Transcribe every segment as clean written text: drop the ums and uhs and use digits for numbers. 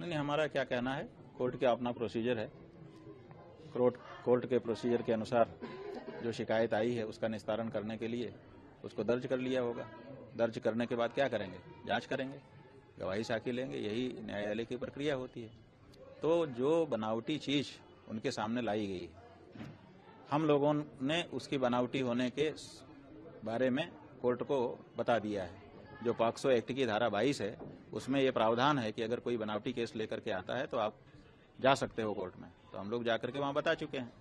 नहीं, हमारा क्या कहना है, कोर्ट का अपना प्रोसीजर है। कोर्ट के प्रोसीजर के अनुसार जो शिकायत आई है उसका निस्तारण करने के लिए उसको दर्ज कर लिया होगा। दर्ज करने के बाद क्या करेंगे, जांच करेंगे, गवाही साखी लेंगे, यही न्यायालय की प्रक्रिया होती है। तो जो बनावटी चीज उनके सामने लाई गई, हम लोगों ने उसकी बनावटी होने के बारे में कोर्ट को बता दिया है। जो पॉक्सो एक्ट की धारा 22 है उसमें ये प्रावधान है कि अगर कोई बनावटी केस लेकर के आता है तो आप जा सकते हो कोर्ट में। तो हम लोग जाकर के वहां बता चुके हैं।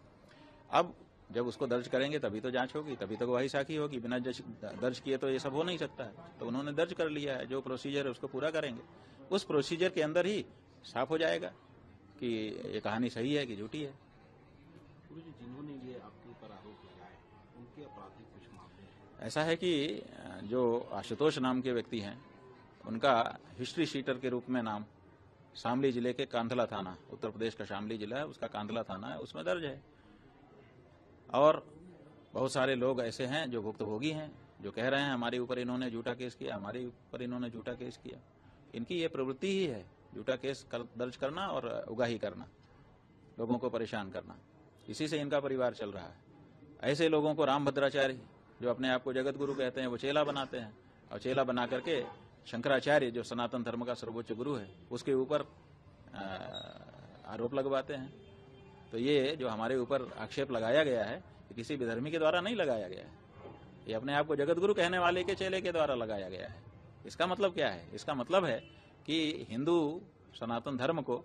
अब जब उसको दर्ज करेंगे तभी तो जांच होगी, तभी तो गवाही साखी होगी। बिना दर्ज किए तो ये सब हो नहीं सकता है। तो उन्होंने दर्ज कर लिया है, जो प्रोसीजर है उसको पूरा करेंगे। उस प्रोसीजर के अंदर ही साफ हो जाएगा कि ये कहानी सही है कि झूठी है। जिन्होंने ये आपके ऊपर आरोप लगाए उनके आपराधिक कुछ मामले हैं? ऐसा है कि जो आशुतोष नाम के व्यक्ति हैं उनका हिस्ट्री शीटर के रूप में नाम शामली जिले के कांधला थाना, उत्तर प्रदेश का शामली जिला है, उसका कांधला थाना है, उसमें दर्ज है। और बहुत सारे लोग ऐसे हैं जो भुक्तभोगी हैं, जो कह रहे हैं हमारे ऊपर इन्होंने झूठा केस किया, हमारे ऊपर इन्होंने झूठा केस किया। इनकी ये प्रवृत्ति ही है, झूठा केस दर्ज करना और उगाही करना, लोगों को परेशान करना। इसी से इनका परिवार चल रहा है। ऐसे लोगों को रामभद्राचार्य, जो अपने आप को जगत गुरु कहते हैं, वो चेला बनाते हैं और चेला बना करके शंकराचार्य, जो सनातन धर्म का सर्वोच्च गुरु है, उसके ऊपर आरोप लगवाते हैं। तो ये जो हमारे ऊपर आक्षेप लगाया गया है, किसी विधर्मी के द्वारा नहीं लगाया गया है, ये अपने आप को जगत गुरु कहने वाले के चेले के द्वारा लगाया गया है। इसका मतलब क्या है? इसका मतलब है कि हिंदू सनातन धर्म को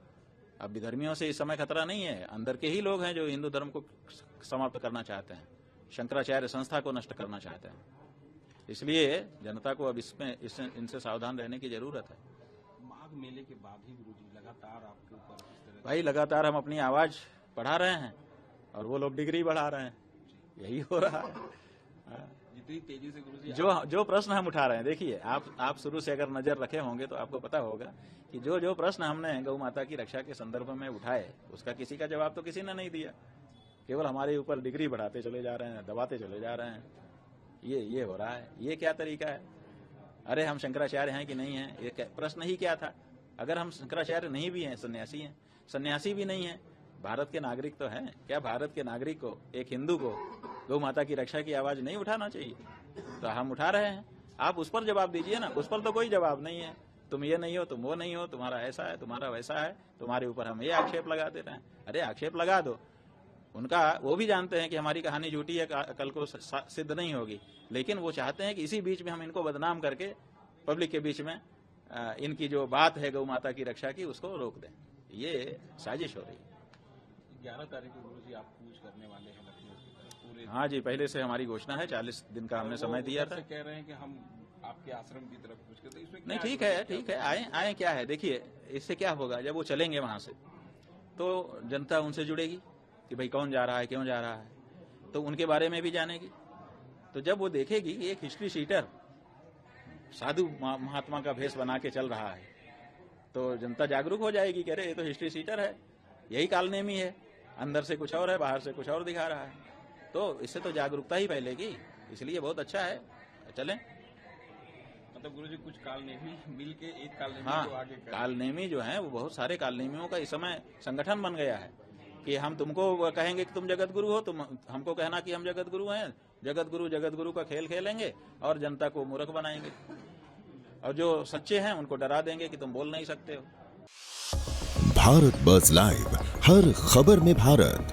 अब विधर्मियों से इस समय खतरा नहीं है। अंदर के ही लोग हैं जो हिंदू धर्म को समाप्त करना चाहते हैं, शंकराचार्य संस्था को नष्ट करना चाहते हैं। इसलिए जनता को अब इनसे सावधान रहने की जरूरत है। माघ मेले के बाद ही गुरुजी लगातार आपके ऊपर इस तरह भाई लगातार हम अपनी आवाज बढ़ा रहे हैं और वो लोग डिग्री बढ़ा रहे हैं, यही हो रहा है। जितनी तेजी से गुरुजी जो प्रश्न हम उठा रहे हैं, देखिए आप शुरू से अगर नजर रखे होंगे तो आपको पता होगा कि जो प्रश्न हमने गौ माता की रक्षा के संदर्भ में उठाए उसका किसी का जवाब तो किसी ने नहीं दिया। केवल हमारे ऊपर डिग्री बढ़ाते चले जा रहे हैं, दबाते चले जा रहे हैं। ये हो रहा है। ये क्या तरीका है? अरे हम शंकराचार्य हैं कि नहीं हैं, ये प्रश्न ही क्या था? अगर हम शंकराचार्य नहीं भी हैं, सन्यासी हैं, सन्यासी भी नहीं है, भारत के नागरिक तो हैं। क्या भारत के नागरिक को, एक हिंदू को गौ माता की रक्षा की आवाज नहीं उठाना चाहिए? तो हम उठा रहे हैं। आप उस पर जवाब दीजिए ना। उस पर तो कोई जवाब नहीं है। तुम ये नहीं हो, तुम वो नहीं हो, तुम्हारा ऐसा है, तुम्हारा वैसा है, तुम्हारे ऊपर हम ये आक्षेप लगा दे रहे हैं। अरे आक्षेप लगा दो। उनका वो भी जानते हैं कि हमारी कहानी झूठी है, कल को सिद्ध नहीं होगी, लेकिन वो चाहते हैं कि इसी बीच में हम इनको बदनाम करके पब्लिक के बीच में इनकी जो बात है गौ माता की रक्षा की उसको रोक दें। ये साजिश हो रही है। 11 तारीख को गुरुजी आप कूच करने वाले हैं लखनऊ की तरफ पूरे। हाँ जी, पहले से हमारी घोषणा है, 40 दिन का हमने समय दिया था। कह रहे हैं कि हम आपके आश्रम की तरफ कूच करते हैं, इसमें नहीं, ठीक है, आए क्या है? देखिए इससे क्या होगा, जब वो चलेंगे वहां से तो जनता उनसे जुड़ेगी कि भाई कौन जा रहा है, क्यों जा रहा है, तो उनके बारे में भी जानेगी। तो जब वो देखेगी कि एक हिस्ट्री शीटर साधु महात्मा का भेष बना के चल रहा है तो जनता जागरूक हो जाएगी कि अरे ये तो हिस्ट्री शीटर है, यही कालनेमी है, अंदर से कुछ और है, बाहर से कुछ और दिखा रहा है। तो इससे तो जागरूकता ही फैलेगी। इसलिए बहुत अच्छा है, चलें। मतलब गुरुजी कुछ कालनेमी मिल के एक कालनेमी हाँ, को आगे करें। कालनेमी जो है वो बहुत सारे कालनेमियों का इस समय संगठन बन गया है कि हम तुमको कहेंगे कि तुम जगत गुरु हो, तुम हमको कहना कि हम जगत गुरु हैं, जगत गुरु का खेल खेलेंगे और जनता को मूर्ख बनाएंगे, और जो सच्चे हैं उनको डरा देंगे कि तुम बोल नहीं सकते हो। भारत बज़ लाइव, हर खबर में भारत।